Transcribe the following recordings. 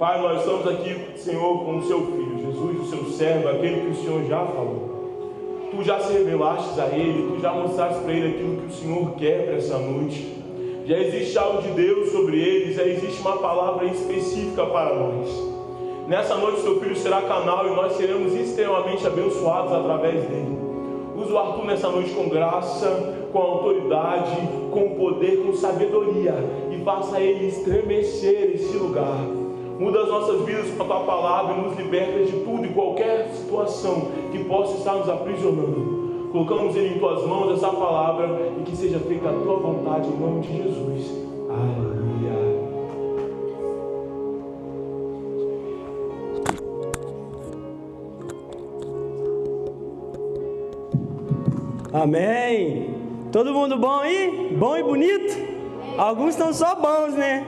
Pai, nós estamos aqui, Senhor, com o seu Filho, Jesus, o seu servo, aquele que o Senhor já falou. Tu já se revelaste a Ele, Tu já mostraste para Ele aquilo que o Senhor quer para essa noite. Já existe algo de Deus sobre Ele, já existe uma palavra específica para nós. Nessa noite, seu Filho será canal e nós seremos extremamente abençoados através dele. Usa o Arthur nessa noite com graça, com autoridade, com poder, com sabedoria, e faça ele estremecer esse lugar. Muda as nossas vidas com a Tua palavra e nos liberta de tudo e qualquer situação que possa estar nos aprisionando. Colocamos ele em Tuas mãos, essa palavra, e que seja feita a Tua vontade em nome de Jesus. Aleluia. Amém. Todo mundo bom aí? Bom e bonito? Alguns estão só bons, né?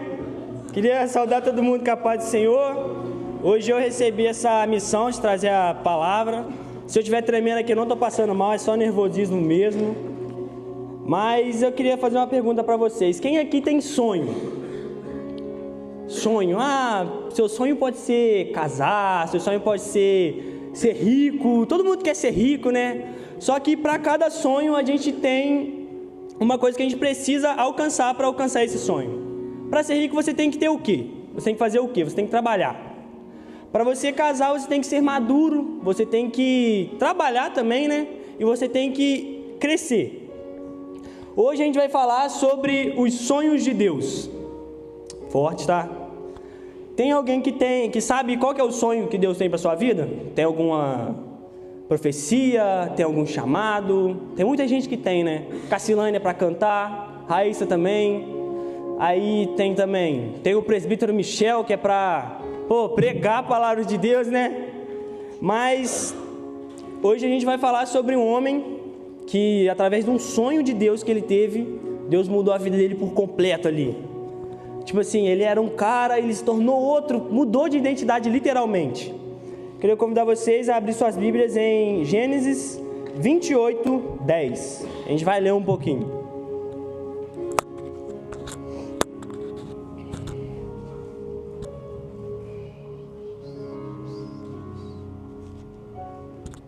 Queria saudar todo mundo com a paz do Senhor. Hoje eu recebi essa missão de trazer a palavra. Se eu estiver tremendo aqui, eu não estou passando mal, é só nervosismo mesmo. Mas eu queria fazer uma pergunta para vocês. Quem aqui tem sonho? Sonho? Seu sonho pode ser casar, seu sonho pode ser rico. Todo mundo quer ser rico, né? Só que para cada sonho a gente tem uma coisa que a gente precisa alcançar para alcançar esse sonho. Para ser rico você tem que ter o quê? Você tem que fazer o quê? Você tem que trabalhar. Para você casar você tem que ser maduro, você tem que trabalhar também, né? E você tem que crescer. Hoje a gente vai falar sobre os sonhos de Deus. Forte, tá? Tem alguém que sabe qual que é o sonho que Deus tem para sua vida? Tem alguma profecia, tem algum chamado? Tem muita gente que tem, né? Cacilânia para cantar, Raíssa também. Aí tem o presbítero Michel, que é para pregar a palavra de Deus, né? Mas hoje a gente vai falar sobre um homem que, através de um sonho de Deus que ele teve, Deus mudou a vida dele por completo ali. Tipo assim, ele era um cara, ele se tornou outro, mudou de identidade literalmente. Queria convidar vocês a abrir suas Bíblias em Gênesis 28, 10. A gente vai ler um pouquinho.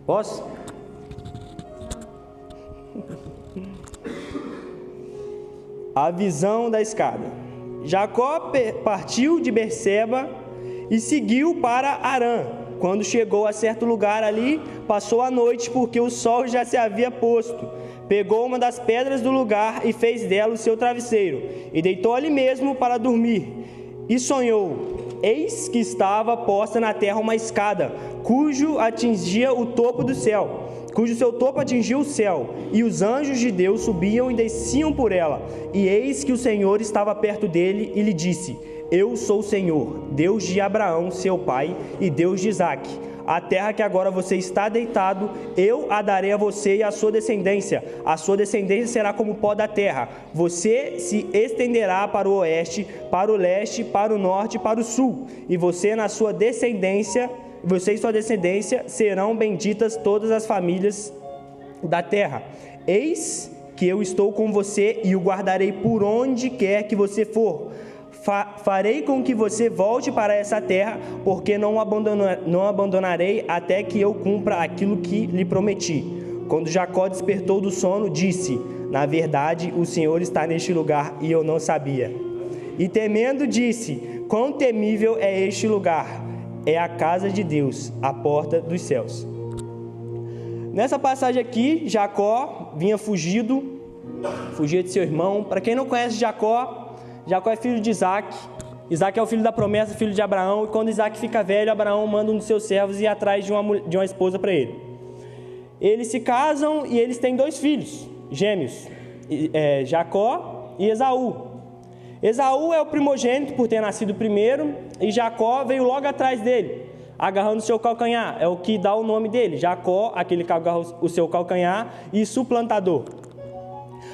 Posso? A visão da escada. Jacó partiu de Berseba e seguiu para Harã. Quando chegou a certo lugar ali, passou a noite, porque o sol já se havia posto. Pegou uma das pedras do lugar e fez dela o seu travesseiro, e deitou ali mesmo para dormir. E sonhou: eis que estava posta na terra uma escada, cujo seu topo atingia o céu, e os anjos de Deus subiam e desciam por ela. E eis que o Senhor estava perto dele e lhe disse: eu sou o Senhor, Deus de Abraão, seu pai, e Deus de Isaque. A terra que agora você está deitado, eu a darei a você e à sua descendência. A sua descendência será como o pó da terra. Você se estenderá para o oeste, para o leste, para o norte e para o sul. E você e sua descendência serão benditas todas as famílias da terra. Eis que eu estou com você e o guardarei por onde quer que você for. Farei com que você volte para essa terra, porque não abandonarei até que eu cumpra aquilo que lhe prometi. Quando Jacó despertou do sono, disse: na verdade, o Senhor está neste lugar e eu não sabia. E temendo disse: quão temível é este lugar! É a casa de Deus, a porta dos céus. Nessa passagem aqui, Jacó vinha fugia de seu irmão. Para quem não conhece Jacó é filho de Isaque. Isaque é o filho da promessa, filho de Abraão. E quando Isaque fica velho, Abraão manda um dos seus servos ir atrás de uma esposa para ele. Eles se casam e eles têm 2 filhos, gêmeos, Jacó e Esaú. Esaú é o primogênito por ter nascido primeiro, e Jacó veio logo atrás dele, agarrando o seu calcanhar. É o que dá o nome dele, Jacó, aquele que agarra o seu calcanhar, e suplantador.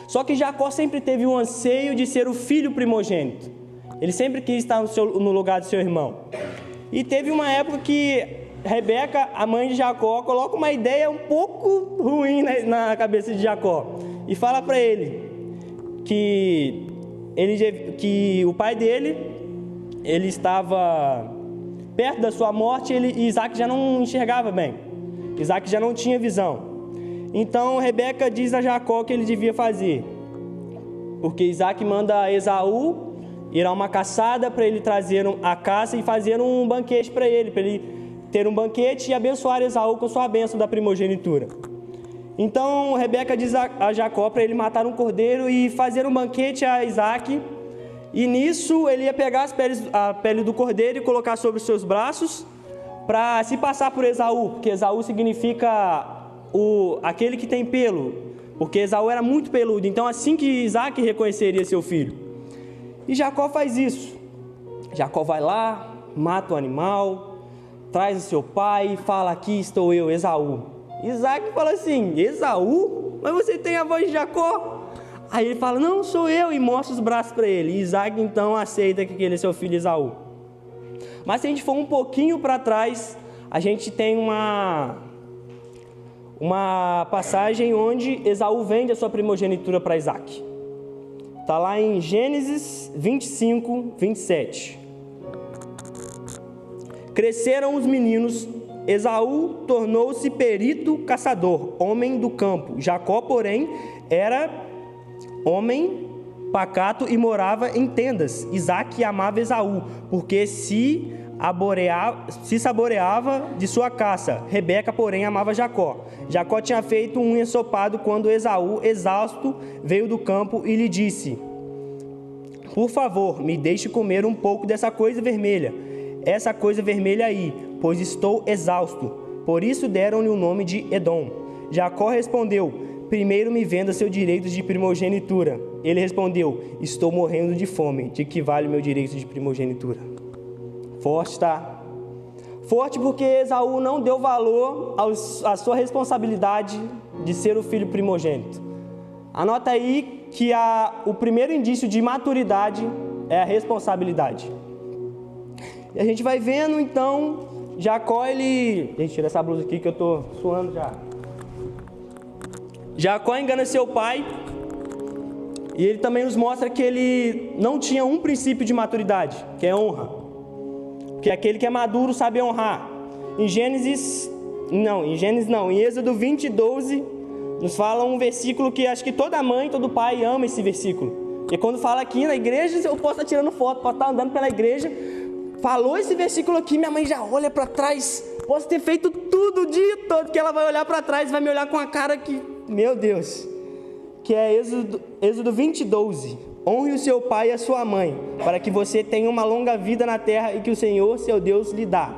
Só que Jacó sempre teve o anseio de ser o filho primogênito. Ele sempre quis estar no lugar do seu irmão. E teve uma época que Rebeca, a mãe de Jacó, coloca uma ideia um pouco ruim na cabeça de Jacó. E fala para ele que o pai dele, ele estava perto da sua morte, Isaac já não enxergava bem. Isaac já não tinha visão. Então Rebeca diz a Jacó o que ele devia fazer, porque Isaac manda Esaú ir a uma caçada para ele trazer a caça e fazer um banquete para ele ter um banquete e abençoar Esaú com sua bênção da primogenitura. Então Rebeca diz a Jacó para ele matar um cordeiro e fazer um banquete a Isaac, e nisso ele ia pegar a pele do cordeiro e colocar sobre os seus braços para se passar por Esaú, porque Esaú significa aquele que tem pelo, porque Esaú era muito peludo, então assim que Isaac reconheceria seu filho. E Jacó faz isso. Jacó vai lá, mata o animal, traz o seu pai e fala: aqui estou eu, Esaú. Isaac fala assim: Esaú? Mas você tem a voz de Jacó? Aí ele fala: não, sou eu, e mostra os braços para ele. E Isaac então aceita que ele é seu filho Esaú. Mas se a gente for um pouquinho para trás, a gente tem uma passagem onde Esaú vende a sua primogenitura para Isaac. Está lá em Gênesis 25, 27. Cresceram os meninos, Esaú tornou-se perito caçador, homem do campo. Jacó, porém, era homem pacato e morava em tendas. Isaac amava Esaú, porque se saboreava de sua caça. Rebeca, porém, amava Jacó. Jacó tinha feito um ensopado quando Esaú, exausto, veio do campo e lhe disse: por favor, me deixe comer um pouco dessa coisa vermelha aí, pois estou exausto. Por isso deram-lhe o nome de Edom. Jacó respondeu: primeiro me venda seu direito de primogenitura. Ele respondeu: estou morrendo de fome, de que vale o meu direito de primogenitura? Forte, tá? Forte porque Esaú não deu valor à sua responsabilidade de ser o filho primogênito. Anota aí que o primeiro indício de maturidade é a responsabilidade. E a gente vai vendo então, Jacó Gente, tira essa blusa aqui que eu tô suando já. Jacó engana seu pai, e ele também nos mostra que ele não tinha um princípio de maturidade, que é honra. Porque aquele que é maduro sabe honrar. Em Êxodo 20, 12, nos fala um versículo que acho que toda mãe, todo pai ama esse versículo. E quando fala aqui na igreja, eu posso estar tirando foto, posso estar andando pela igreja, falou esse versículo aqui, minha mãe já olha para trás. Posso ter feito tudo o dia todo, que ela vai olhar para trás e vai me olhar com a cara que, meu Deus, que é Êxodo 20, 12. Honre o seu pai e a sua mãe, para que você tenha uma longa vida na terra e que o Senhor, seu Deus, lhe dá.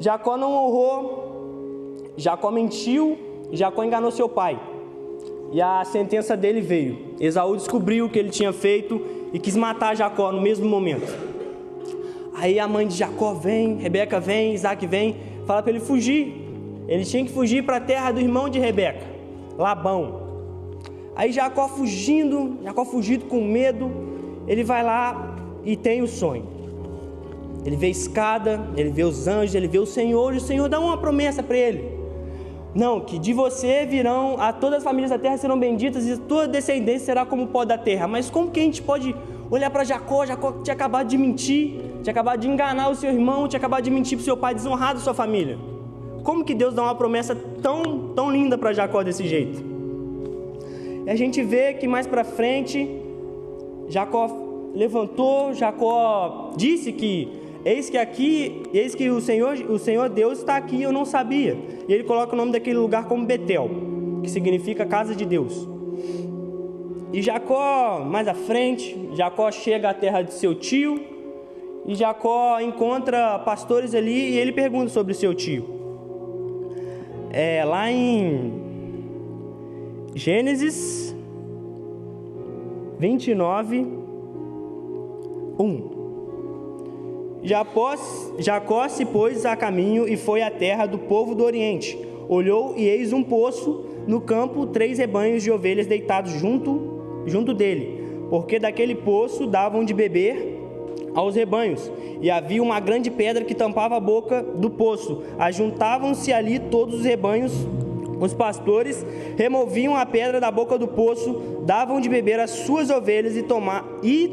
Jacó não honrou, Jacó mentiu, Jacó enganou seu pai. E a sentença dele veio. Esaú descobriu o que ele tinha feito e quis matar Jacó no mesmo momento. Aí a mãe de Jacó vem, Rebeca vem, Isaac vem, fala para ele fugir. Ele tinha que fugir para a terra do irmão de Rebeca, Labão. Aí Jacó fugindo com medo, ele vai lá e tem o sonho. Ele vê a escada, ele vê os anjos, ele vê o Senhor, e o Senhor dá uma promessa para ele. Não, que de você virão, todas as famílias da terra serão benditas, e tua descendência será como o pó da terra. Mas como que a gente pode olhar para Jacó? Jacó tinha acabado de mentir, tinha acabado de enganar o seu irmão, tinha acabado de mentir para o seu pai, desonrado a sua família. Como que Deus dá uma promessa tão linda para Jacó desse jeito? E a gente vê que mais para frente, Jacó levantou, Jacó disse que eis que o Senhor Deus está aqui, eu não sabia. E ele coloca o nome daquele lugar como Betel, que significa casa de Deus. E Jacó, mais à frente, Jacó chega à terra de seu tio, e Jacó encontra pastores ali, e ele pergunta sobre o seu tio. Lá em Gênesis 29, 1. Jacó se pôs a caminho e foi à terra do povo do Oriente. Olhou e eis um poço no campo, 3 rebanhos de ovelhas deitados junto dele, porque daquele poço davam de beber aos rebanhos. E havia uma grande pedra que tampava a boca do poço. Ajuntavam-se ali todos os rebanhos os pastores removiam a pedra da boca do poço, davam de beber às suas ovelhas e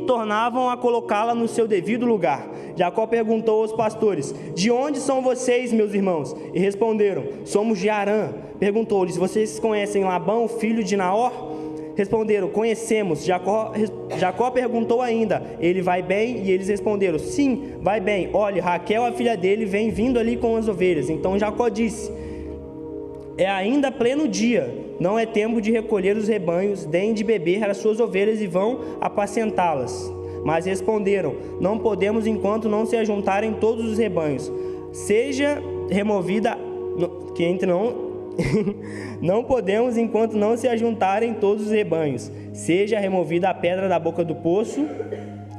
tornavam a colocá-la no seu devido lugar. Jacó perguntou aos pastores: de onde são vocês, meus irmãos? E responderam: somos de Harã. Perguntou-lhes: vocês conhecem Labão, filho de Naor? Responderam: conhecemos. Jacó perguntou ainda: ele vai bem? E eles responderam: sim, vai bem. Olhe, Raquel, a filha dele, vem vindo ali com as ovelhas. Então Jacó disse: é ainda pleno dia, não é tempo de recolher os rebanhos, deem de beber às suas ovelhas e vão apacentá-las. Mas responderam: não podemos enquanto não se ajuntarem todos os rebanhos. Seja removida, não podemos enquanto não se ajuntarem todos os rebanhos. Seja removida a pedra da boca do poço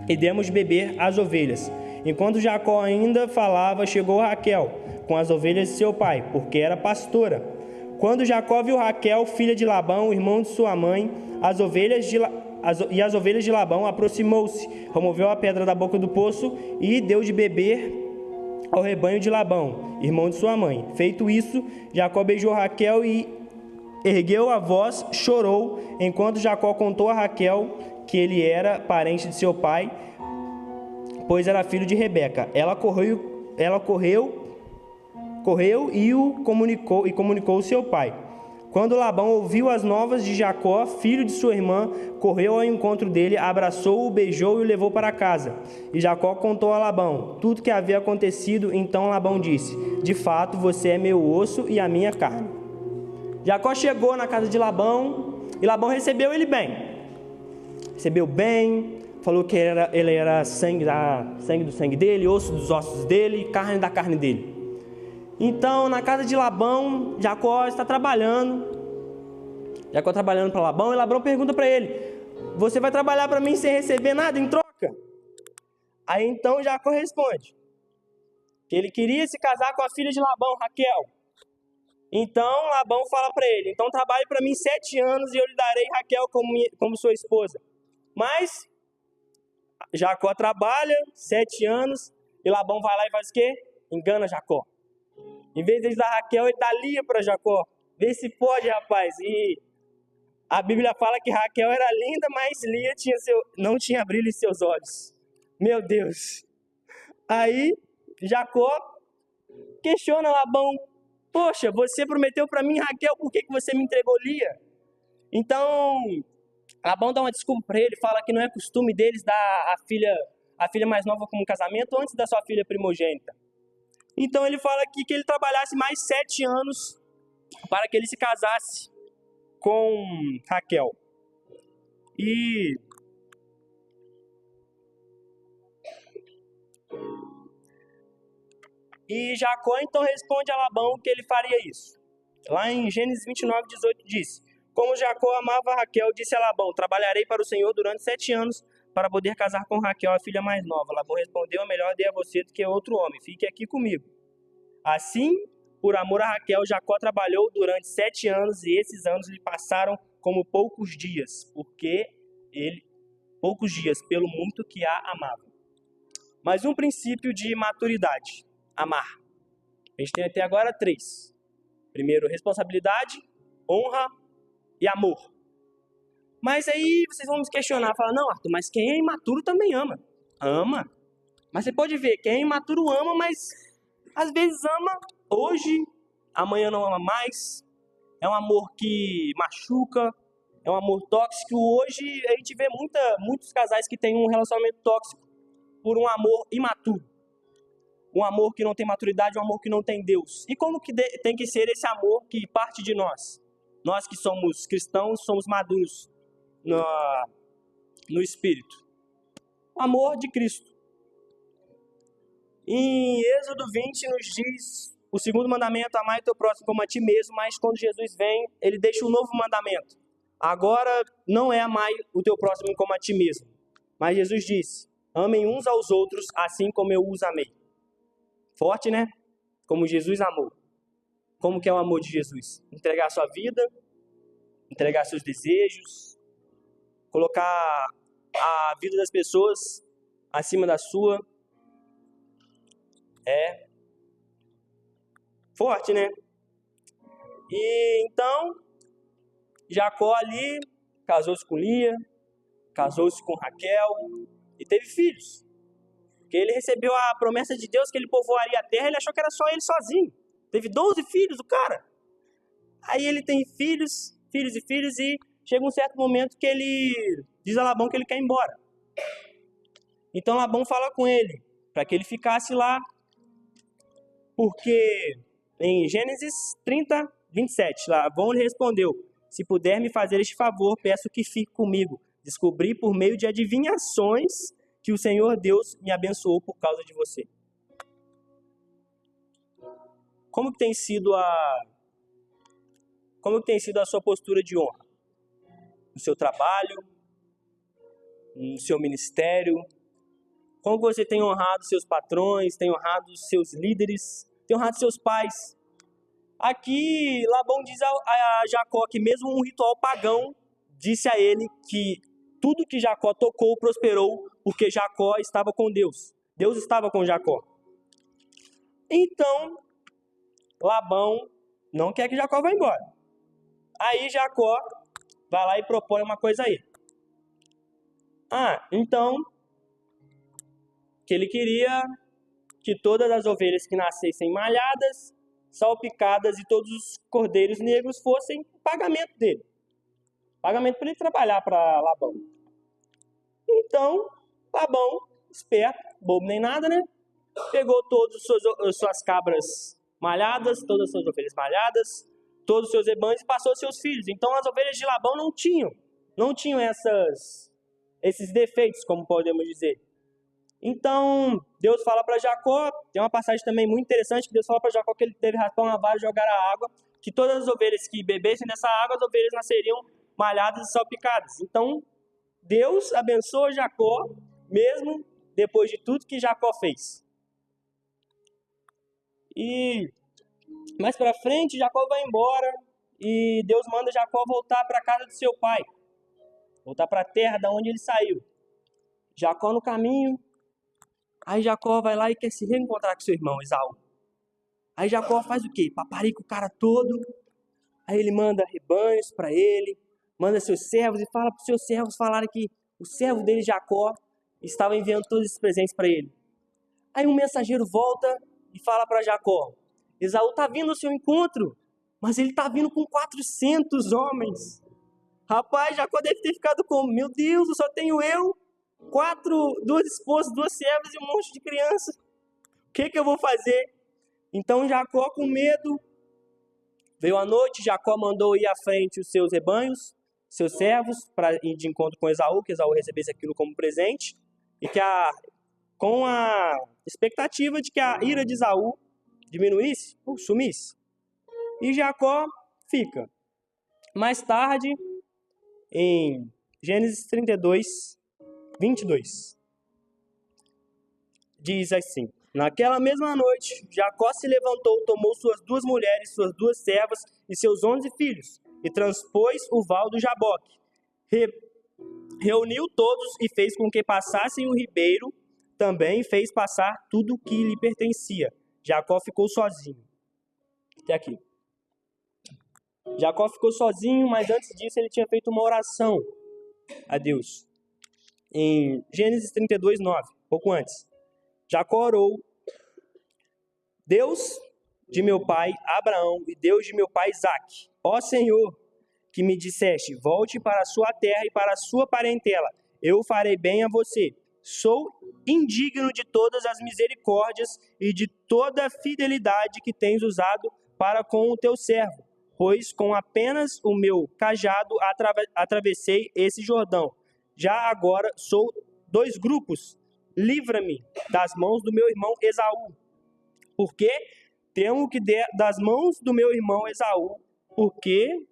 e demos de beber às ovelhas. Enquanto Jacó ainda falava, chegou Raquel com as ovelhas de seu pai, porque era pastora. Quando Jacó viu Raquel, filha de Labão, irmão de sua mãe, as ovelhas de Labão, aproximou-se, removeu a pedra da boca do poço e deu de beber ao rebanho de Labão, irmão de sua mãe. Feito isso, Jacó beijou Raquel e ergueu a voz, chorou, enquanto Jacó contou a Raquel que ele era parente de seu pai, pois era filho de Rebeca. Ela correu e comunicou ao seu pai. Quando Labão ouviu as novas de Jacó, filho de sua irmã, correu ao encontro dele, abraçou-o, beijou e o levou para casa. E Jacó contou a Labão tudo o que havia acontecido. Então Labão disse: de fato, você é meu osso e a minha carne. Jacó chegou na casa de Labão e Labão recebeu ele bem. Recebeu bem, falou que ele era sangue do sangue dele, osso dos ossos dele, carne da carne dele. Então, na casa de Labão, Jacó está trabalhando. Jacó trabalhando para Labão, e Labão pergunta para ele: você vai trabalhar para mim sem receber nada em troca? Aí então Jacó responde que ele queria se casar com a filha de Labão, Raquel. Então Labão fala para ele: então trabalhe para mim 7 anos e eu lhe darei Raquel como sua esposa. Mas Jacó trabalha 7 anos e Labão vai lá e faz o quê? Engana Jacó. Em vez de dar Raquel, ele dá Lia para Jacó. Vê se pode, rapaz. E a Bíblia fala que Raquel era linda, mas Lia não tinha brilho em seus olhos. Meu Deus. Aí Jacó questiona Labão: poxa, você prometeu para mim Raquel, por que você me entregou Lia? Então Labão dá uma desculpa para ele, fala que não é costume deles dar a filha mais nova como casamento antes da sua filha primogênita. Então ele fala aqui que ele trabalhasse mais 7 anos para que ele se casasse com Raquel. E Jacó então responde a Labão que ele faria isso. Lá em Gênesis 29:18 diz: como Jacó amava Raquel, disse a Labão: trabalharei para o Senhor durante 7 anos para poder casar com Raquel, a filha mais nova. Labão respondeu: melhor dei a você do que a outro homem, fique aqui comigo. Assim, por amor a Raquel, Jacó trabalhou durante 7 anos, e esses anos lhe passaram como poucos dias, pelo muito que a amava. Mas um princípio de maturidade: amar. A gente tem até agora 3. Primeiro, responsabilidade, honra e amor. Mas aí vocês vão me questionar, falar: não, Arthur, mas quem é imaturo também ama. Ama. Mas você pode ver, quem é imaturo ama, mas às vezes ama hoje, amanhã não ama mais. É um amor que machuca, é um amor tóxico. Hoje a gente vê muitos casais que têm um relacionamento tóxico por um amor imaturo. Um amor que não tem maturidade, um amor que não tem Deus. E como que tem que ser esse amor que parte de nós? Nós que somos cristãos, somos maduros no Espírito. O amor de Cristo. Em Êxodo 20 nos diz o segundo mandamento: amar o teu próximo como a ti mesmo. Mas quando Jesus vem, ele deixa um novo mandamento. Agora não é amar o teu próximo como a ti mesmo, mas Jesus disse: amem uns aos outros assim como eu os amei. Forte, né? Como Jesus amou. Como que é o amor de Jesus? Entregar a sua vida, entregar seus desejos, colocar a vida das pessoas acima da sua. É forte, né? E então, Jacó ali casou-se com Lia, casou-se com Raquel e teve filhos. Porque ele recebeu a promessa de Deus que ele povoaria a terra, ele achou que era só ele sozinho. Teve 12 filhos, o cara. Aí ele tem filhos, e chega um certo momento que ele diz a Labão que ele quer ir embora. Então Labão fala com ele, para que ele ficasse lá, porque em Gênesis 30, 27, Labão lhe respondeu: se puder me fazer este favor, peço que fique comigo. Descobri por meio de adivinhações que o Senhor Deus me abençoou por causa de você. Como que tem sido a sua postura de honra? No seu trabalho, no seu ministério? Como você tem honrado seus patrões, tem honrado seus líderes, tem honrado seus pais? Aqui, Labão diz a Jacó que mesmo um ritual pagão disse a ele que tudo que Jacó tocou prosperou, porque Jacó estava com Deus. Deus estava com Jacó. Então, Labão não quer que Jacó vá embora. Aí Jacó vai lá e propõe uma coisa aí. Então, que ele queria que todas as ovelhas que nascessem malhadas, salpicadas e todos os cordeiros negros fossem pagamento dele. Pagamento para ele trabalhar para Labão. Então, Labão, esperto, bobo nem nada, né? Pegou todas as suas cabras malhadas, todas as suas ovelhas malhadas, todos os seus rebanhos e passou aos seus filhos. Então, as ovelhas de Labão não tinham esses defeitos, como podemos dizer. Então, Deus fala para Jacó, tem uma passagem também muito interessante, que Deus fala para Jacó que ele teve raspar uma vara e jogar a água, que todas as ovelhas que bebessem dessa água, as ovelhas nasceriam malhadas e salpicadas. Então, Deus abençoa Jacó, mesmo depois de tudo que Jacó fez. E mais para frente, Jacó vai embora e Deus manda Jacó voltar para a casa do seu pai, voltar para a terra da onde ele saiu. Jacó no caminho, aí Jacó vai lá e quer se reencontrar com seu irmão Esaú. Aí Jacó faz o quê? Paparica o cara todo. Aí ele manda rebanhos para ele, manda seus servos e fala para os seus servos falarem que o servo dele, Jacó, estava enviando todos esses presentes para ele. Aí um mensageiro volta e fala para Jacó: Esaú está vindo ao seu encontro, mas ele está vindo com 400 homens. Rapaz, Jacó deve ter ficado como? Meu Deus, eu só tenho eu, 2 esposas, 2 servas e um monte de crianças. O que eu vou fazer? Então Jacó, com medo, veio à noite. Jacó mandou ir à frente os seus rebanhos, seus servos, para ir de encontro com Esaú, que Esaú recebesse aquilo como presente, e que com a expectativa de que a ira de Esaú diminuísse ou sumisse. E Jacó fica. Mais tarde, em Gênesis 32, 22, diz assim: naquela mesma noite, Jacó se levantou, tomou suas 2 mulheres, suas 2 servas e seus 11 filhos, e transpôs o val do Jaboque. Reuniu todos e fez com que passassem o ribeiro, também fez passar tudo o que lhe pertencia. Jacó ficou sozinho. Até aqui. Jacó ficou sozinho, mas antes disso ele tinha feito uma oração a Deus. Em Gênesis 32, 9, pouco antes. Jacó orou: Deus de meu pai Abraão e Deus de meu pai Isaque, ó Senhor, que me disseste, volte para a sua terra e para a sua parentela, eu farei bem a você. Sou indigno de todas as misericórdias e de toda a fidelidade que tens usado para com o teu servo, pois com apenas o meu cajado atravessei esse Jordão. Já agora sou 2 grupos. Livra-me das mãos do meu irmão Esaú, porque temo que das mãos do meu irmão Esaú, porque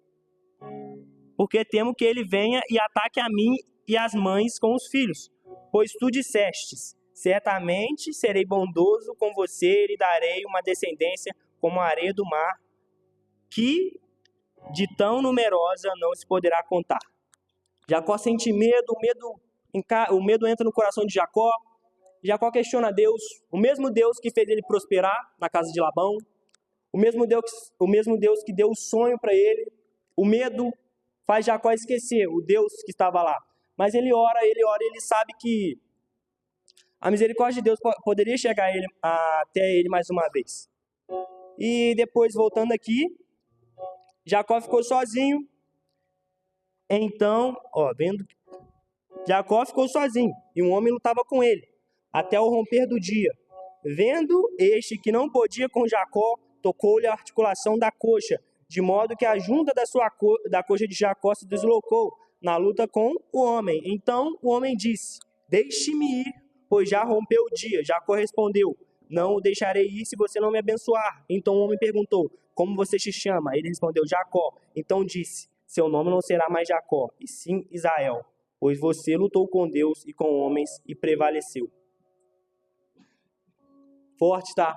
temo que ele venha e ataque a mim e as mães com os filhos. Pois tu dissestes, certamente serei bondoso com você e lhe darei uma descendência como a areia do mar, que de tão numerosa não se poderá contar. Jacó sente medo, o medo entra no coração de Jacó. Jacó questiona Deus, o mesmo Deus que fez ele prosperar na casa de Labão, O mesmo Deus que deu o sonho para ele, o medo faz Jacó esquecer o Deus que estava lá. Mas ele ora, ele sabe que a misericórdia de Deus poderia chegar até ele mais uma vez. E depois, voltando aqui, Jacó ficou sozinho. Então, Jacó ficou sozinho e um homem lutava com ele até o romper do dia. Vendo este que não podia com Jacó, tocou-lhe a articulação da coxa, de modo que a junta da coxa de Jacó se deslocou na luta com o homem. Então o homem disse: deixe-me ir, pois já rompeu o dia. Jacó respondeu: não o deixarei ir se você não me abençoar. Então o homem perguntou: como você se chama? Ele respondeu: Jacó. Então disse: seu nome não será mais Jacó, e sim Israel, pois você lutou com Deus e com homens e prevaleceu. Forte, tá?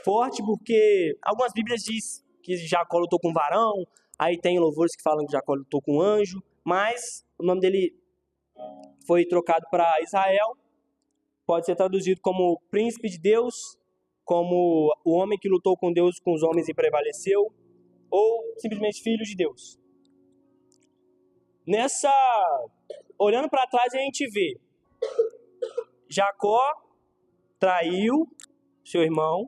Forte porque algumas bíblias dizem que Jacó lutou com varão, aí tem louvores que falam que Jacó lutou com anjo, mas o nome dele foi trocado para Israel, pode ser traduzido como príncipe de Deus, como o homem que lutou com Deus, com os homens e prevaleceu, ou simplesmente filho de Deus. Olhando para trás, a gente vê Jacó traiu seu irmão,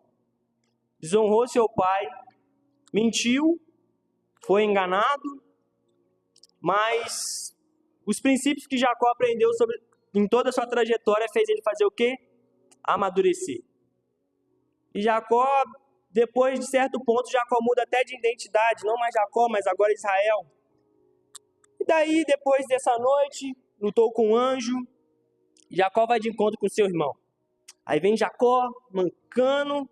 desonrou seu pai, mentiu, foi enganado, mas os princípios que Jacó aprendeu em toda a sua trajetória fez ele fazer o quê? Amadurecer. E Jacó, depois de certo ponto, Jacó muda até de identidade, não mais Jacó, mas agora Israel. E daí, depois dessa noite, lutou com um anjo, Jacó vai de encontro com seu irmão. Aí vem Jacó, mancando,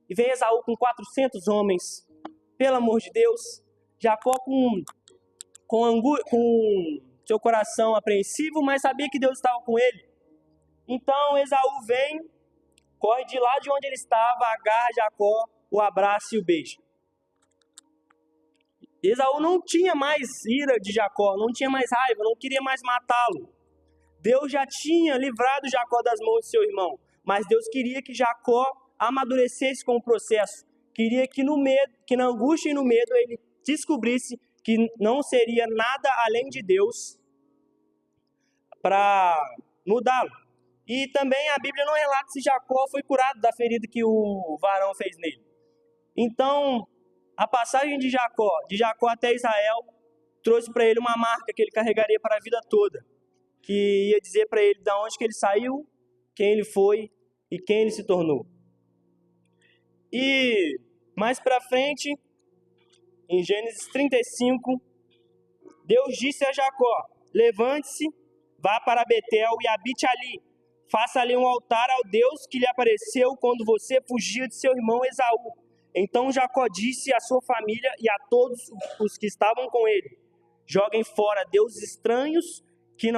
e vem Esaú com 400 homens. Pelo amor de Deus, Jacó com seu coração apreensivo, mas sabia que Deus estava com ele. Então Esaú vem, corre de lá de onde ele estava, agarra Jacó, o abraça e o beija. Esaú não tinha mais ira de Jacó, não tinha mais raiva, não queria mais matá-lo. Deus já tinha livrado Jacó das mãos de seu irmão, mas Deus queria que Jacó amadurecesse com o processo. Queria que na angústia e no medo ele descobrisse que não seria nada além de Deus para mudá-lo. E também a Bíblia não relata se Jacó foi curado da ferida que o varão fez nele. Então, a passagem de Jacó até Israel, trouxe para ele uma marca que ele carregaria para a vida toda, que ia dizer para ele de onde que ele saiu, quem ele foi e quem ele se tornou. E mais para frente, em Gênesis 35, Deus disse a Jacó: levante-se, vá para Betel e habite ali. Faça ali um altar ao Deus que lhe apareceu quando você fugia de seu irmão Esaú. Então Jacó disse à sua família e a todos os que estavam com ele: joguem fora deuses estranhos que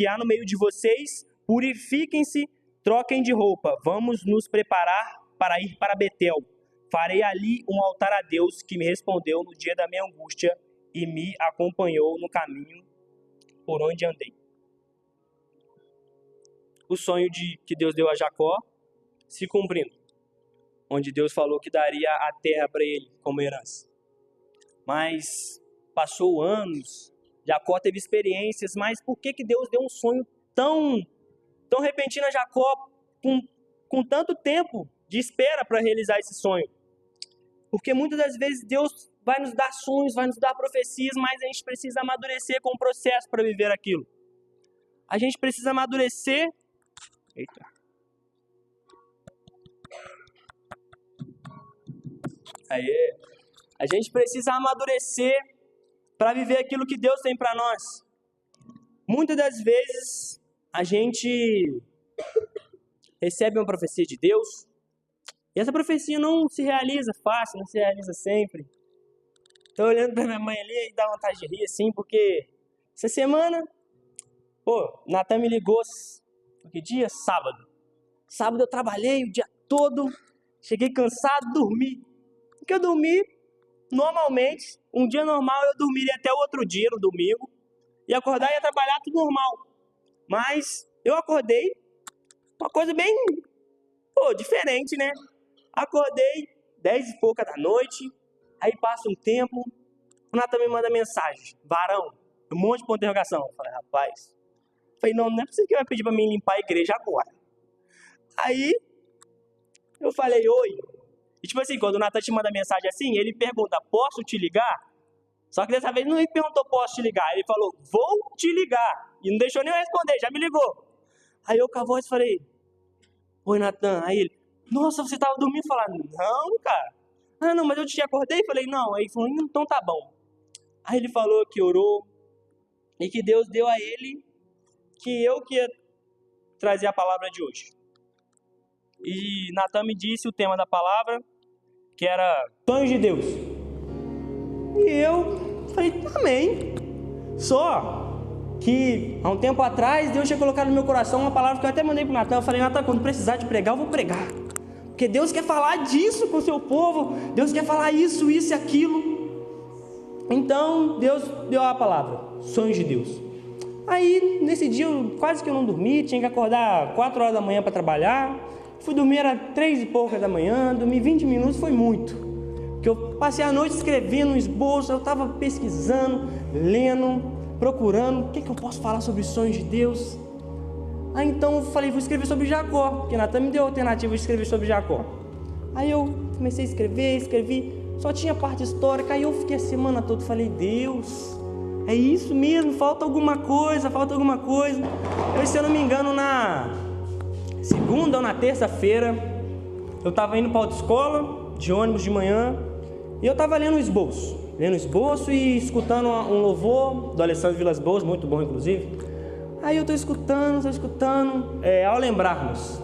há no meio de vocês, purifiquem-se, troquem de roupa, vamos nos preparar para ir para Betel. Farei ali um altar a Deus que me respondeu no dia da minha angústia e me acompanhou no caminho por onde andei. O sonho que Deus deu a Jacó se cumprindo, onde Deus falou que daria a terra para ele como herança. Mas passou anos, Jacó teve experiências, mas por que Deus deu um sonho tão repentino a Jacó com tanto tempo de espera para realizar esse sonho? Porque muitas das vezes Deus vai nos dar sonhos, vai nos dar profecias, mas a gente precisa amadurecer com o processo para viver aquilo. A gente precisa amadurecer. Eita. Aí, a gente precisa amadurecer para viver aquilo que Deus tem para nós. Muitas das vezes a gente recebe uma profecia de Deus e essa profecia não se realiza fácil, não se realiza sempre. Estou olhando para minha mãe ali e dá vontade de rir assim, porque essa semana, Natan me ligou, que dia? Sábado. Sábado eu trabalhei o dia todo, cheguei cansado, dormi. Porque eu dormi, normalmente, um dia normal eu dormiria até o outro dia, no domingo, e acordar e ia trabalhar tudo normal. Mas eu acordei, uma coisa bem, diferente, né? Acordei 10 e pouca da noite, aí passa um tempo, o Natan me manda mensagem, varão, um monte de ponto de interrogação. Eu falei, rapaz, não é possível que vai pedir para mim limpar a igreja agora. Aí, eu falei, oi. E tipo assim, quando o Natan te manda mensagem assim, ele pergunta, posso te ligar? Só que dessa vez não me perguntou, posso te ligar? Ele falou, vou te ligar. E não deixou nem eu responder, já me ligou. Aí eu com a voz falei, oi, Natan. Aí ele, nossa, você tava dormindo? Eu falei, não, cara. Ah, não, mas eu te acordei? Falei, não. Aí ele falou, então tá bom. Aí ele falou que orou e que Deus deu a ele que eu que ia trazer a palavra de hoje. E Natan me disse o tema da palavra, que era sonhos de Deus. E eu falei, amém. Só que há um tempo atrás Deus tinha colocado no meu coração uma palavra que eu até mandei pro Natan. Eu falei, Natan, quando precisar de pregar, eu vou pregar. Porque Deus quer falar disso com o seu povo. Deus quer falar isso e aquilo. Então Deus deu a palavra, sonhos de Deus. Aí nesse dia quase que eu não dormi, tinha que acordar 4 horas da manhã para trabalhar. Fui dormir, era 3 e pouca da manhã, dormi 20 minutos, foi muito. Porque eu passei a noite escrevendo um esboço, eu estava pesquisando, lendo, procurando, o que eu posso falar sobre os sonhos de Deus. Aí então eu falei, vou escrever sobre Jacó, porque Natan me deu a alternativa de escrever sobre Jacó. Aí eu comecei a escrevi, só tinha parte histórica, aí eu fiquei a semana toda, falei, Deus, é isso mesmo, falta alguma coisa. Eu, se eu não me engano, na segunda ou na terça-feira, eu estava indo para a autoescola, de ônibus de manhã, e eu estava lendo o esboço e escutando um louvor do Alessandro Vilas Boas, muito bom inclusive. Aí eu estou escutando, ao lembrarmos.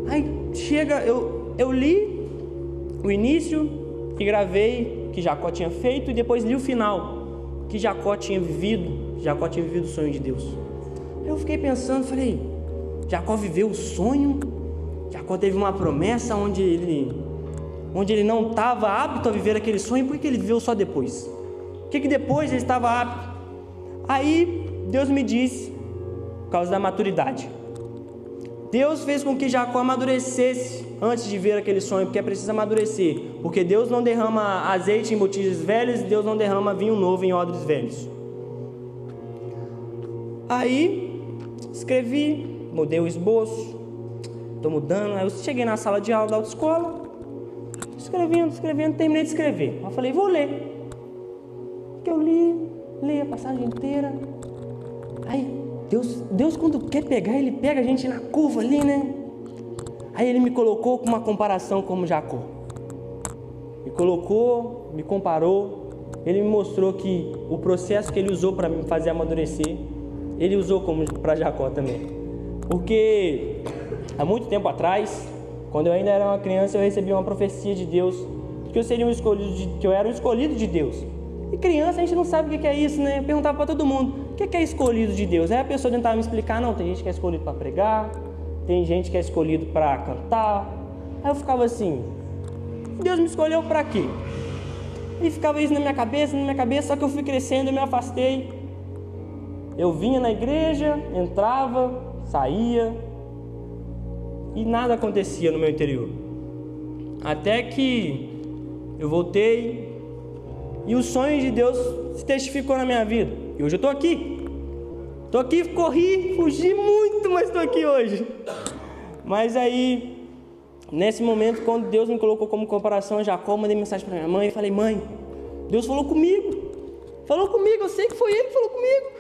Aí chega, eu li o início e gravei que Jacó tinha feito, e depois li o final, que Jacó tinha vivido o sonho de Deus. Eu fiquei pensando, falei, Jacó viveu o sonho? Jacó teve uma promessa onde ele não estava apto a viver aquele sonho, por que ele viveu só depois? Por que depois ele estava apto? Aí Deus me disse, por causa da maturidade, Deus fez com que Jacó amadurecesse antes de ver aquele sonho, porque é preciso amadurecer, porque Deus não derrama azeite em botijos velhos, Deus não derrama vinho novo em odres velhos. Aí escrevi, mudei o esboço, estou mudando. Aí eu cheguei na sala de aula da autoescola, escrevendo, terminei de escrever. Eu falei, vou ler. Que eu li a passagem inteira. Aí Deus quando quer pegar, Ele pega a gente na curva ali, né? Aí Ele me colocou com uma comparação como Jacó. Me comparou. Ele me mostrou que o processo que Ele usou para me fazer amadurecer, Ele usou como para Jacó também. Porque há muito tempo atrás, quando eu ainda era uma criança, eu recebi uma profecia de Deus que eu era um escolhido de Deus. E criança, a gente não sabe o que é isso, né? Eu perguntava para todo mundo, o que é escolhido de Deus? Aí a pessoa tentava me explicar, não, tem gente que é escolhido para pregar, tem gente que é escolhido para cantar. Aí eu ficava assim, Deus me escolheu para quê? E ficava isso na minha cabeça, só que eu fui crescendo, eu me afastei. Eu vinha na igreja, entrava, saía, e nada acontecia no meu interior. Até que eu voltei, e o sonho de Deus se testificou na minha vida. E hoje eu estou aqui. Corri, fugi muito, mas estou aqui hoje. Mas aí, nesse momento, quando Deus me colocou como comparação a Jacó, eu mandei mensagem para minha mãe e falei, mãe, Deus falou comigo, eu sei que foi Ele que falou comigo.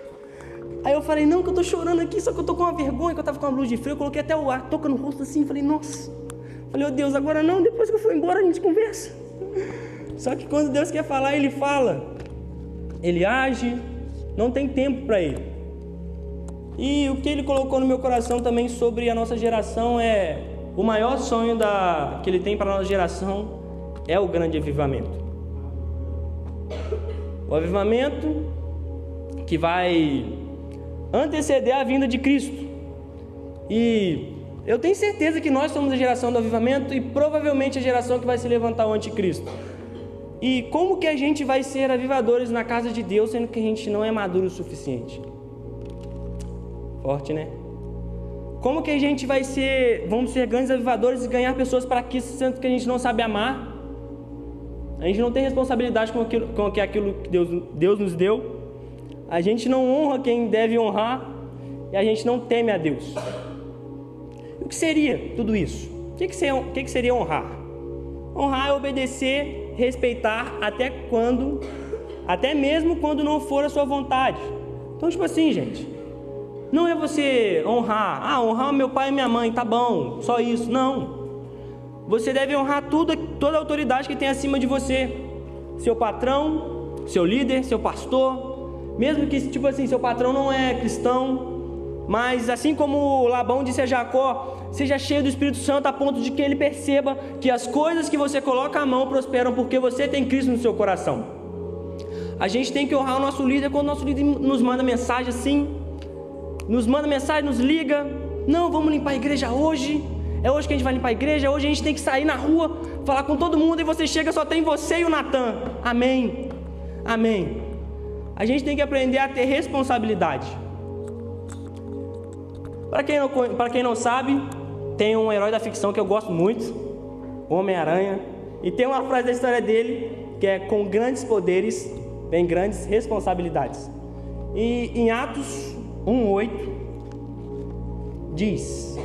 Aí eu falei, não, que eu estou chorando aqui, só que eu estou com uma vergonha, que eu estava com uma blusa de frio, eu coloquei até o ar, toca no rosto assim, falei, nossa. Falei, Deus, agora não, depois que eu for embora a gente conversa. Só que quando Deus quer falar, Ele fala, Ele age, não tem tempo para Ele. E o que Ele colocou no meu coração também sobre a nossa geração é, o maior sonho que Ele tem para a nossa geração é o grande avivamento. O avivamento que vai anteceder a vinda de Cristo. E eu tenho certeza que nós somos a geração do avivamento e provavelmente a geração que vai se levantar o anticristo. E como que a gente vai ser avivadores na casa de Deus, sendo que a gente não é maduro o suficiente? Forte, né? Como que a gente vamos ser grandes avivadores e ganhar pessoas para Cristo, sendo que a gente não sabe amar? a gente não tem responsabilidade com aquilo que Deus nos deu, a gente não honra quem deve honrar e a gente não teme a Deus. O que seria tudo isso? O que seria honrar? Honrar é obedecer, respeitar até mesmo quando não for a sua vontade. Então, tipo assim, gente, não é você honrar meu pai e minha mãe, tá bom, só isso. Não. Você deve honrar toda a autoridade que tem acima de você. Seu patrão, seu líder, seu pastor. Mesmo que, tipo assim, seu patrão não é cristão, mas assim como Labão disse a Jacó, seja cheio do Espírito Santo a ponto de que ele perceba que as coisas que você coloca a mão prosperam porque você tem Cristo no seu coração. A gente tem que honrar o nosso líder quando o nosso líder nos manda mensagem assim, nos liga, não, vamos limpar a igreja hoje, é hoje que a gente vai limpar a igreja, hoje a gente tem que sair na rua, falar com todo mundo, e você chega, só tem você e o Natan. Amém, amém. A gente tem que aprender a ter responsabilidade. Para quem não sabe, tem um herói da ficção que eu gosto muito, Homem-Aranha, e tem uma frase da história dele que é: com grandes poderes vem grandes responsabilidades. E em Atos 1:8 diz: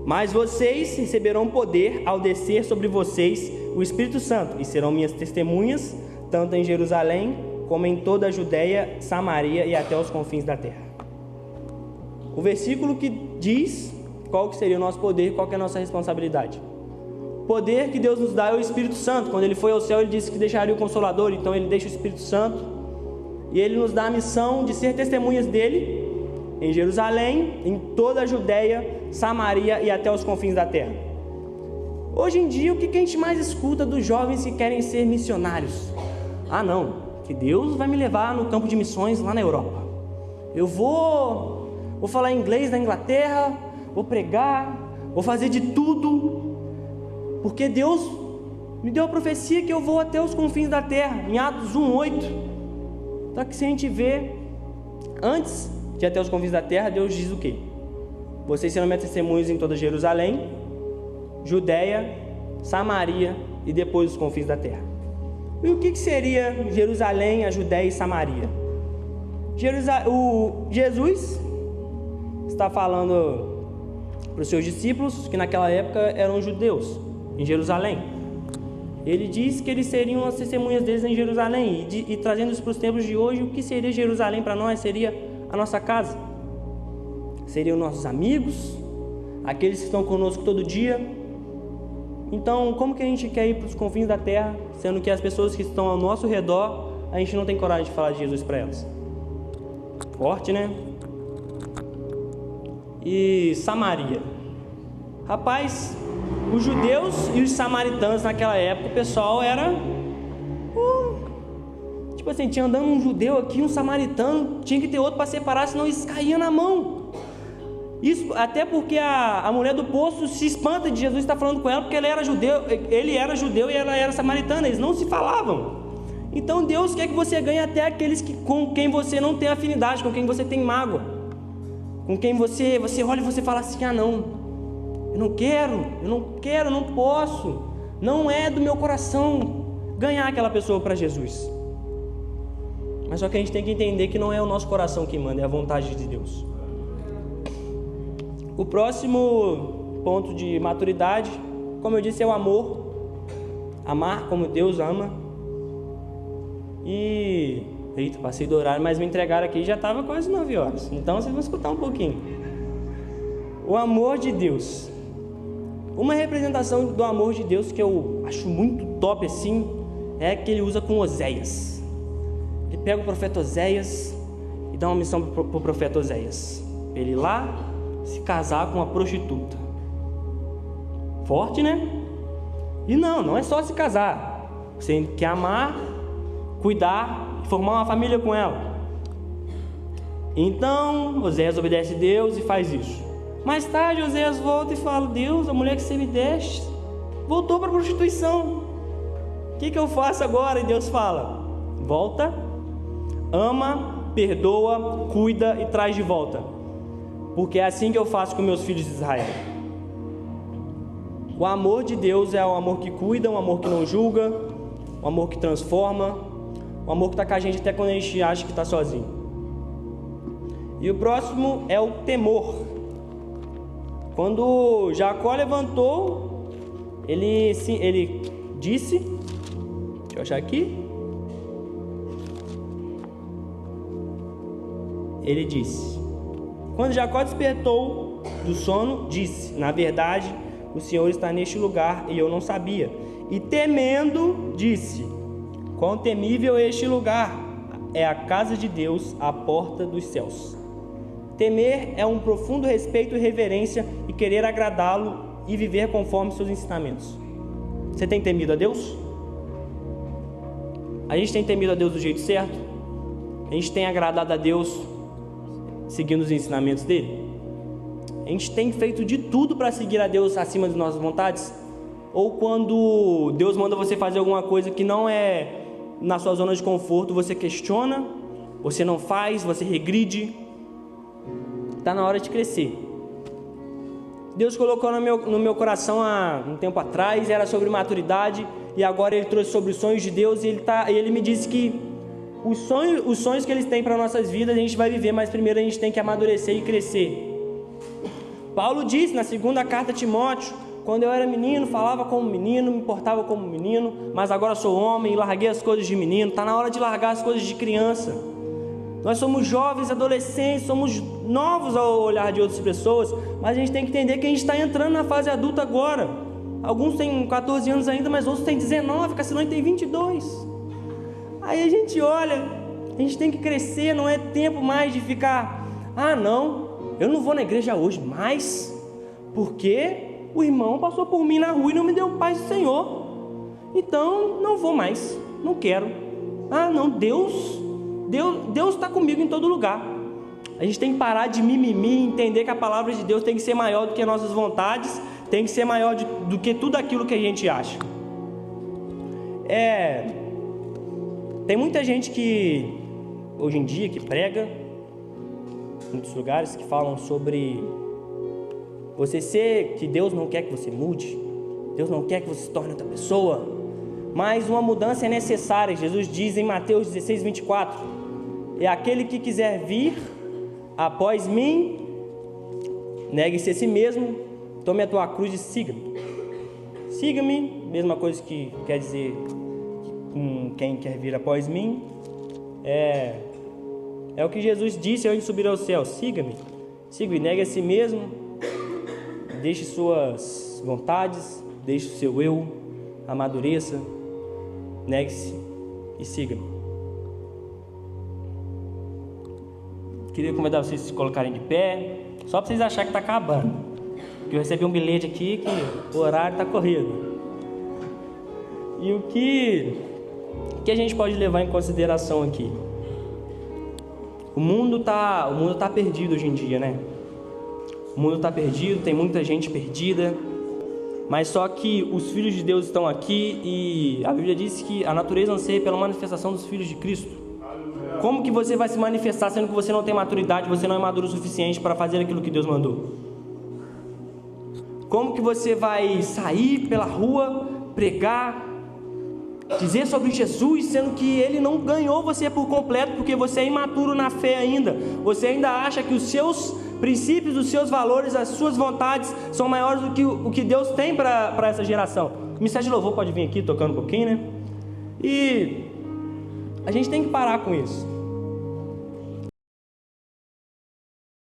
mas vocês receberão poder ao descer sobre vocês o Espírito Santo, e serão minhas testemunhas, tanto em Jerusalém, como em toda a Judéia, Samaria e até os confins da terra. O versículo que diz qual que seria o nosso poder, qual que é a nossa responsabilidade. O poder que Deus nos dá é o Espírito Santo. Quando ele foi ao céu, ele disse que deixaria o Consolador, então ele deixa o Espírito Santo, e ele nos dá a missão de ser testemunhas dele em Jerusalém, em toda a Judéia, Samaria e até os confins da terra. Hoje em dia, o que a gente mais escuta dos jovens que querem ser missionários? Não, que Deus vai me levar no campo de missões lá na Europa. Eu vou falar inglês na Inglaterra, vou pregar, vou fazer de tudo, porque Deus me deu a profecia que eu vou até os confins da terra, em Atos 1:8. Só que se a gente vê, antes de até os confins da terra, Deus diz o quê? Vocês serão minhas testemunhas em toda Jerusalém, Judéia, Samaria e depois os confins da terra. E o que seria Jerusalém, a Judéia e Samaria? Jesus está falando para os seus discípulos, que naquela época eram judeus, em Jerusalém. Ele diz que eles seriam as testemunhas deles em Jerusalém, e trazendo isso para os tempos de hoje, o que seria Jerusalém para nós? Seria a nossa casa, seriam nossos amigos, aqueles que estão conosco todo dia. Então, como que a gente quer ir para os confins da terra, sendo que as pessoas que estão ao nosso redor, a gente não tem coragem de falar de Jesus para elas? Forte, né? E Samaria, rapaz, os judeus e os samaritanos naquela época, o pessoal era tipo assim, tinha andando um judeu aqui, um samaritano, tinha que ter outro para separar, senão eles caíam na mão. Isso até porque a mulher do poço se espanta de Jesus estar falando com ela, porque ele era judeu e ela era samaritana, eles não se falavam. Então Deus quer que você ganhe até aqueles com quem você não tem afinidade, com quem você tem mágoa, com quem você olha e você fala assim: não, eu não quero, não posso, não é do meu coração ganhar aquela pessoa para Jesus. Mas só que a gente tem que entender que não é o nosso coração que manda, é a vontade de Deus. O próximo ponto de maturidade, como eu disse, é o amor. Amar como Deus ama. Eita, passei do horário, mas me entregaram aqui, já estava quase 9 horas. Então vocês vão escutar um pouquinho. O amor de Deus. Uma representação do amor de Deus que eu acho muito top assim, é que ele usa com Oséias. Ele pega o profeta Oséias e dá uma missão para o profeta Oséias: ele ir lá se casar com uma prostituta. Forte, né? E não é só se casar. Você tem que amar, cuidar, formar uma família com ela. Então Oséias obedece a Deus e faz isso. Mais tarde Oséias volta e fala: Deus, a mulher que você me deste voltou para a prostituição, o que eu faço agora? E Deus fala: volta, ama, perdoa, cuida e traz de volta, porque é assim que eu faço com meus filhos de Israel. O amor de Deus é o amor que cuida, um amor que não julga, um amor que transforma, um amor que está com a gente até quando a gente acha que está sozinho. E o próximo é o temor. Quando Jacó levantou, ele disse, deixa eu achar aqui, ele disse, quando Jacó despertou do sono, disse, na verdade, o Senhor está neste lugar e eu não sabia. E temendo, disse, quão temível é este lugar, é a casa de Deus, a porta dos céus. Temer é um profundo respeito e reverência e querer agradá-lo e viver conforme seus ensinamentos. Você tem temido a Deus? A gente tem temido a Deus do jeito certo? A gente tem agradado a Deus seguindo os ensinamentos dele? A gente tem feito de tudo para seguir a Deus acima de nossas vontades? Ou quando Deus manda você fazer alguma coisa que não é na sua zona de conforto, você questiona, você não faz, você regride? Está na hora de crescer. Deus colocou no meu coração há um tempo atrás, era sobre maturidade, e agora Ele trouxe sobre os sonhos de Deus, e Ele me disse que os sonhos que Ele tem para nossas vidas a gente vai viver, mas primeiro a gente tem que amadurecer e crescer. Paulo disse na segunda carta a Timóteo, quando eu era menino, falava como menino, me portava como menino, mas agora sou homem e larguei as coisas de menino. Está na hora de largar as coisas de criança. Nós somos jovens, adolescentes, somos novos ao olhar de outras pessoas, mas a gente tem que entender que a gente está entrando na fase adulta agora. Alguns têm 14 anos ainda, mas outros têm 19, Cassilões tem 22. Aí a gente olha, a gente tem que crescer, não é tempo mais de ficar, não, eu não vou na igreja hoje mais, porque o irmão passou por mim na rua e não me deu paz do Senhor, então não vou mais, não quero. Não, Deus está comigo em todo lugar. A gente tem que parar de mimimi, entender que a palavra de Deus tem que ser maior do que nossas vontades, tem que ser maior do que tudo aquilo que a gente acha. Tem muita gente que hoje em dia que prega em muitos lugares, que falam sobre que Deus não quer que você mude, Deus não quer que você se torne outra pessoa, mas uma mudança é necessária. Jesus diz em Mateus 16, 24, é aquele que quiser vir após mim, negue-se a si mesmo, tome a tua cruz e siga-me. Siga-me, mesma coisa que quer dizer quem quer vir após mim, é o que Jesus disse antes de subir ao céu: siga-me, siga-me, negue a si mesmo, deixe suas vontades, deixe o seu eu, amadureça, negue-se e siga-me. Queria convidar vocês a se colocarem de pé, só para vocês acharem que está acabando, porque eu recebi um bilhete aqui que o horário está corrido. E o que a gente pode levar em consideração aqui? O mundo tá perdido hoje em dia, né? O mundo está perdido, tem muita gente perdida, mas só que os filhos de Deus estão aqui, e a Bíblia diz que a natureza anseia pela manifestação dos filhos de Cristo. Como que você vai se manifestar sendo que você não tem maturidade, você não é maduro o suficiente para fazer aquilo que Deus mandou? Como que você vai sair pela rua, pregar, dizer sobre Jesus, sendo que Ele não ganhou você por completo, porque você é imaturo na fé ainda? Você ainda acha que os seus princípios, os seus valores, as suas vontades são maiores do que o que Deus tem para essa geração? O Ministério de Louvor pode vir aqui tocando um pouquinho, né? E a gente tem que parar com isso.